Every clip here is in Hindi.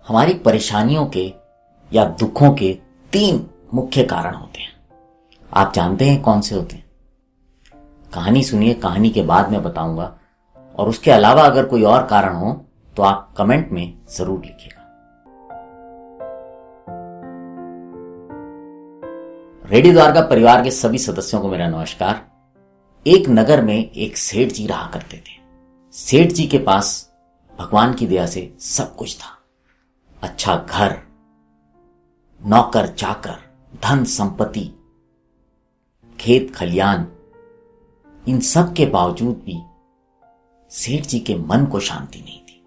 हमारी परेशानियों के या दुखों के 3 मुख्य कारण होते हैं। आप जानते हैं कौन से होते हैं? कहानी सुनिए, कहानी के बाद मैं बताऊंगा। और उसके अलावा अगर कोई और कारण हो तो आप कमेंट में जरूर लिखिएगा। रेडियो द्वारका परिवार के सभी सदस्यों को मेरा नमस्कार। एक नगर में एक सेठ जी रहा करते थे। सेठ जी के पास भगवान की दया से सब कुछ था। अच्छा घर, नौकर चाकर, धन संपत्ति, खेत खलियान। इन सब के बावजूद भी सेठ जी के मन को शांति नहीं थी।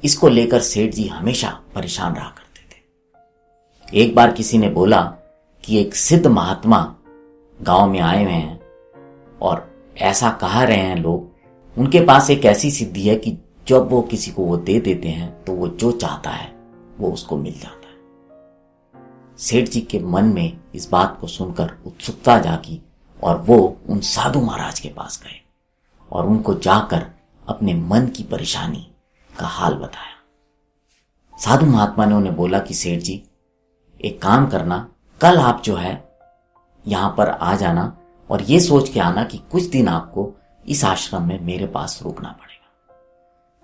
इसको लेकर सेठ जी हमेशा परेशान रहा करते थे। एक बार किसी ने बोला कि एक सिद्ध महात्मा गांव में आए हुए हैं और ऐसा कहा रहे हैं लोग, उनके पास एक ऐसी सिद्धि है कि जब वो किसी को वो दे देते हैं तो वो जो चाहता है वो उसको मिल जाता है। सेठ जी के मन में इस बात को सुनकर उत्सुकता जागी और वो उन साधु महाराज के पास गए और उनको जाकर अपने मन की परेशानी का हाल बताया। साधु महात्मा ने उन्हें बोला कि सेठ जी, एक काम करना, कल आप जो है यहां पर आ जाना और ये सोच के आना कि कुछ दिन आपको इस आश्रम में मेरे पास रुकना पड़ेगा।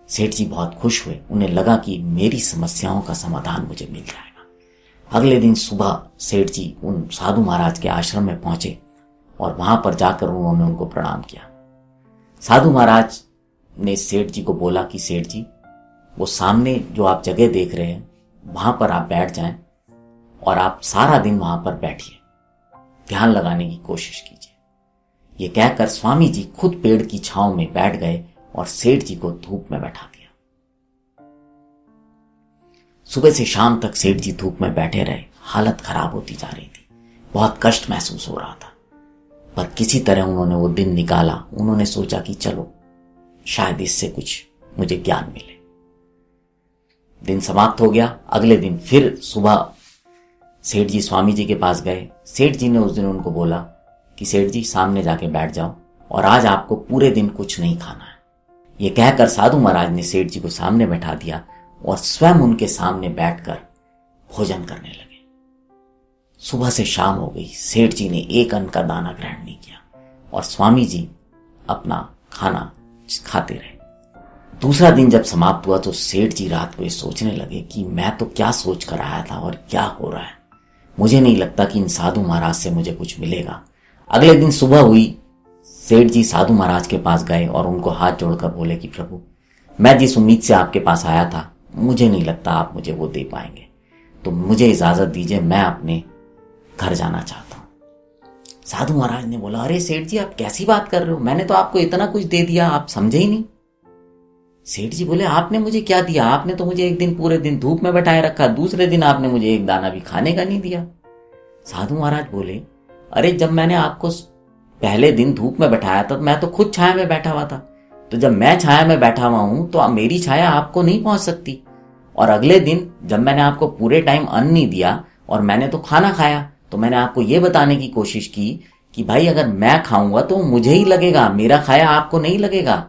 सेठ जी बहुत खुश हुए। उन्हें लगा कि मेरी समस्याओं का समाधान मुझे मिल जाएगा। अगले दिन सुबह सेठ जी उन साधु महाराज के आश्रम में पहुंचे और वहां पर जाकर उन्होंने उनको प्रणाम किया। साधु महाराज ने सेठ जी को बोला कि सेठ जी, वो सामने जो आप जगह देख रहे हैं वहां पर आप बैठ जाएं और आप सारा दिन वहां पर बैठिए, ध्यान लगाने की कोशिश कीजिए। ये कहकर स्वामी जी खुद पेड़ की छांव में बैठ गए और सेठ जी को धूप में बैठा दिया। सुबह से शाम तक सेठ जी धूप में बैठे रहे। हालत खराब होती जा रही थी, बहुत कष्ट महसूस हो रहा था, पर किसी तरह उन्होंने वो दिन निकाला। उन्होंने सोचा कि चलो शायद इससे कुछ मुझे ज्ञान मिले। दिन समाप्त हो गया। अगले दिन फिर सुबह सेठ जी स्वामी जी के पास गए। सेठ जी ने उस दिन उनको बोला कि सेठ जी, सामने जाके बैठ जाओ और आज आपको पूरे दिन कुछ नहीं खाना है। ये कहकर साधु महाराज ने सेठ जी को सामने बैठा दिया और स्वयं उनके सामने बैठकर भोजन करने लगे। सुबह से शाम हो गई, सेठ जी ने एक अन्न का दाना ग्रहण नहीं किया और स्वामी जी अपना खाना खाते रहे। दूसरा दिन जब समाप्त हुआ तो सेठ जी रात को ये सोचने लगे कि मैं तो क्या सोच कर आया था और क्या हो रहा है। मुझे नहीं लगता कि इन साधु महाराज से मुझे कुछ मिलेगा। अगले दिन सुबह हुई, सेठ जी साधु महाराज के पास गए और उनको हाथ जोड़कर बोले कि प्रभु, मैं जिस उम्मीद से आपके पास आया था, मुझे नहीं लगता आप मुझे वो दे पाएंगे, तो मुझे इजाजत दीजिए, मैं अपने घर जाना चाहता हूं। साधु महाराज ने बोला, अरे सेठ जी, आप कैसी बात कर रहे हो? मैंने तो आपको इतना कुछ दे दिया, आप समझे ही नहीं। सेठ जी बोले, आपने मुझे क्या दिया? आपने तो मुझे एक दिन पूरे दिन धूप में बैठाए रखा, दूसरे दिन आपने मुझे एक दाना भी खाने का नहीं दिया। साधु महाराज बोले, अरे जब मैंने आपको पहले दिन धूप में बैठाया था मैं तो खुद छाया में बैठा हुआ था, तो जब मैं छाया में बैठा हुआ हूं तो मेरी छाया आपको नहीं पहुंच सकती। और अगले दिन जब मैंने आपको पूरे टाइम अन्न नहीं दिया और मैंने तो खाना खाया, तो मैंने आपको ये बताने की कोशिश की कि भाई अगर मैं खाऊंगा तो मुझे ही लगेगा, मेरा खाया आपको नहीं लगेगा।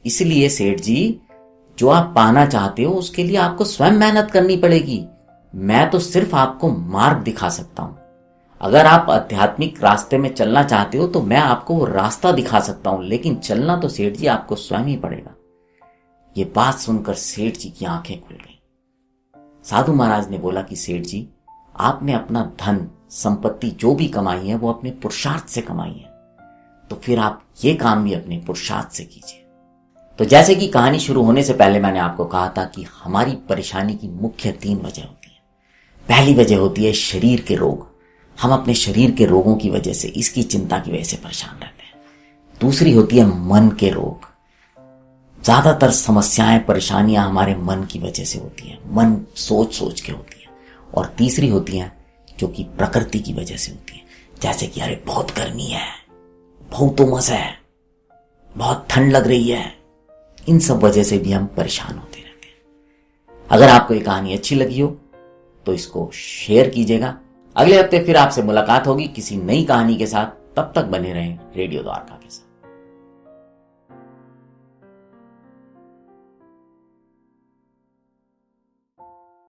इसलिए सेठ जी, जो आप पाना चाहते हो उसके लिए आपको स्वयं मेहनत करनी पड़ेगी। मैं तो सिर्फ आपको मार्ग दिखा सकता हूं। अगर आप आध्यात्मिक रास्ते में चलना चाहते हो तो मैं आपको वो रास्ता दिखा सकता हूं, लेकिन चलना तो सेठ जी आपको स्वयं ही पड़ेगा। ये बात सुनकर सेठ जी की आंखें खुल गईं। साधु महाराज ने बोला कि सेठ जी, आपने अपना धन संपत्ति जो भी कमाई है वो अपने पुरुषार्थ से कमाई है, तो फिर आप ये काम भी अपने पुरुषार्थ से कीजिए। तो जैसे कि कहानी शुरू होने से पहले मैंने आपको कहा था कि हमारी परेशानी की मुख्य 3 वजह होती है। पहली वजह होती है शरीर के रोग। हम अपने शरीर के रोगों की वजह से, इसकी चिंता की वजह से परेशान रहते हैं। दूसरी होती है मन के रोग। ज्यादातर समस्याएं, परेशानियां हमारे मन की वजह से होती हैं, मन सोच सोच के होती है। और तीसरी होती हैं जो कि प्रकृति की वजह से होती है, जैसे कि अरे बहुत गर्मी है, बहुत उमस है, बहुत ठंड लग रही है। इन सब वजह से भी हम परेशान होते रहते हैं। अगर आपको ये कहानी अच्छी लगी हो तो इसको शेयर कीजिएगा। अगले हफ्ते फिर आपसे मुलाकात होगी किसी नई कहानी के साथ। तब तक बने रहें रेडियो द्वारका के साथ।